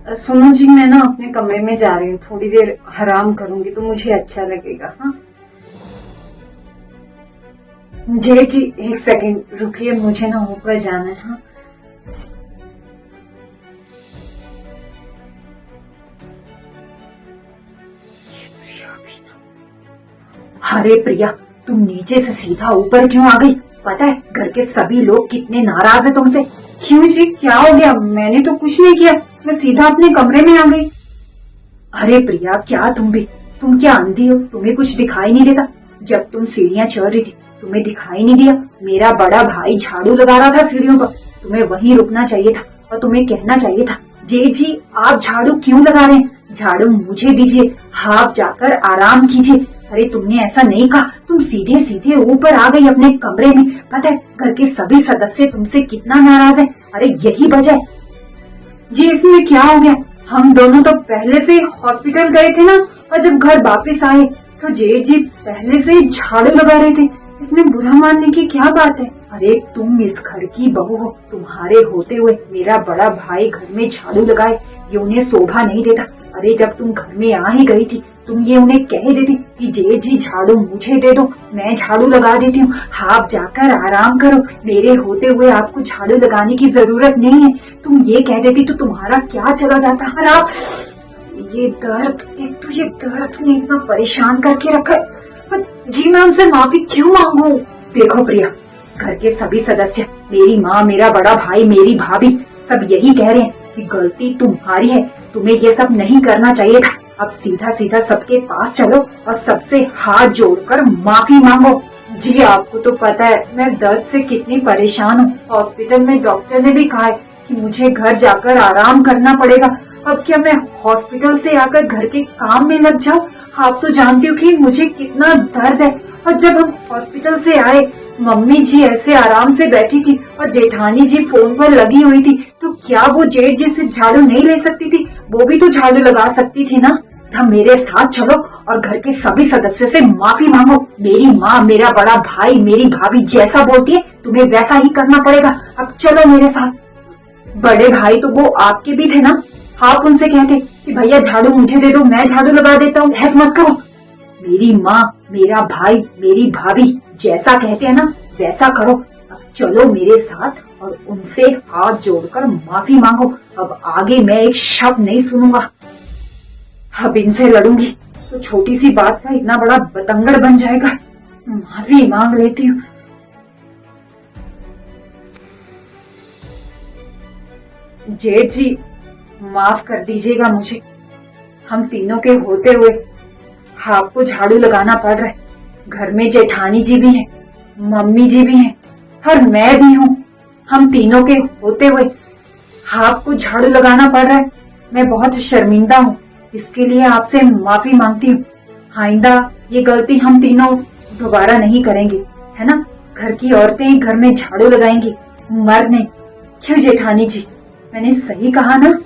सुनो जी, मैं ना अपने कमरे में जा रही हूँ, थोड़ी देर आराम करूंगी तो मुझे अच्छा लगेगा। हाँ जय जी, एक सेकंड रुकिए, मुझे ना ऊपर जाना है। हाँ अरे प्रिया, तुम नीचे से सीधा ऊपर क्यों आ गई? पता है घर के सभी लोग कितने नाराज है तुमसे। क्यों जी, क्या हो गया? मैंने तो कुछ नहीं किया, मैं सीधा अपने कमरे में आ गई। अरे प्रिया, क्या तुम क्या अंधी हो? तुम्हें कुछ दिखाई नहीं देता? जब तुम सीढ़ियाँ चढ़ रही थी तुम्हें दिखाई नहीं दिया? मेरा बड़ा भाई झाड़ू लगा रहा था सीढ़ियों पर, तुम्हें वहीं रुकना चाहिए था और तुम्हें कहना चाहिए था, जेठ जी आप झाड़ू क्यों लगा रहे हैं? झाड़ू मुझे दीजिए, आप जाकर आराम कीजिए। अरे तुमने ऐसा नहीं कहा, तुम सीधे सीधे ऊपर आ गई अपने कमरे में। पता है घर के सभी सदस्य तुमसे कितना नाराज है। अरे यही वजह है। जी इसमें क्या हो गया? हम दोनों तो पहले से हॉस्पिटल गए थे ना, और जब घर वापस आए तो जेठ जी पहले से ही झाड़ू लगा रहे थे, इसमें बुरा मानने की क्या बात है? अरे तुम इस घर की बहू हो, तुम्हारे होते हुए मेरा बड़ा भाई घर में झाड़ू लगाए, ये उन्हें शोभा नहीं देता। अरे जब तुम घर में आ ही गई थी तुम ये उन्हें कह देती कि जेठ जी झाड़ू मुझे दे दो, मैं झाड़ू लगा देती हूँ, आप जाकर आराम करो, मेरे होते हुए आपको झाड़ू लगाने की जरूरत नहीं है। तुम ये कह देती तो तुम्हारा क्या चला जाता। और आप ये दर्द, एक तो ये दर्द ने इतना परेशान करके रखा है। जी मैं उनसे माफी क्यों मांगू? देखो प्रिया, घर के सभी सदस्य, मेरी माँ, मेरा बड़ा भाई, मेरी भाभी, सब यही कह रहे हैं कि गलती तुम्हारी है, तुम्हें ये सब नहीं करना चाहिए था। अब सीधा सीधा सबके पास चलो और सबसे हाथ जोड़कर माफी मांगो। जी आपको तो पता है मैं दर्द से कितनी परेशान हूँ। हॉस्पिटल में डॉक्टर ने भी कहा है कि मुझे घर जाकर आराम करना पड़ेगा। अब क्या मैं हॉस्पिटल से आकर घर के काम में लग जाऊँ? आप तो जानती हो कि मुझे कितना दर्द है। और जब हम हॉस्पिटल से आए, मम्मी जी ऐसे आराम से बैठी थी और जेठानी जी फोन पर लगी हुई थी, तो क्या वो जेठ जी से झाड़ू नहीं ले सकती थी? वो भी तो झाड़ू लगा सकती थी ना। हम मेरे साथ चलो और घर के सभी सदस्यों से माफी मांगो। मेरी माँ, मेरा बड़ा भाई, मेरी भाभी जैसा बोलती है तुम्हें वैसा ही करना पड़ेगा। अब चलो मेरे साथ। बड़े भाई तो वो आपके भी थे ना, आप उनसे कहते कि भैया झाड़ू मुझे दे दो, मैं झाड़ू लगा देता हूँ, बहस मत करो। मेरी माँ, मेरा भाई, मेरी भाभी जैसा कहते हैं ना वैसा करो। अब चलो मेरे साथ और उनसे हाथ जोड़कर माफी मांगो। अब आगे मैं एक शब्द नहीं सुनूंगा। अब इनसे लड़ूंगी तो छोटी सी बात का इतना बड़ा बतंगड़ बन जाएगा। माफी मांग लेती हूँ। जेठ जी माफ कर दीजिएगा मुझे, हम तीनों के होते हुए आपको झाड़ू लगाना पड़ रहा है। घर में जेठानी जी भी हैं, मम्मी जी भी हैं और मैं भी हूँ। हम तीनों के होते हुए आपको झाड़ू लगाना पड़ रहा है। मैं बहुत शर्मिंदा हूँ, इसके लिए आपसे माफी मांगती हूँ। आइंदा ये गलती हम तीनों दोबारा नहीं करेंगे, है ना? घर की औरतें ही घर में झाड़ू लगाएंगी, मर्द नहीं। क्यों जेठानी जी, मैंने सही कहा ना?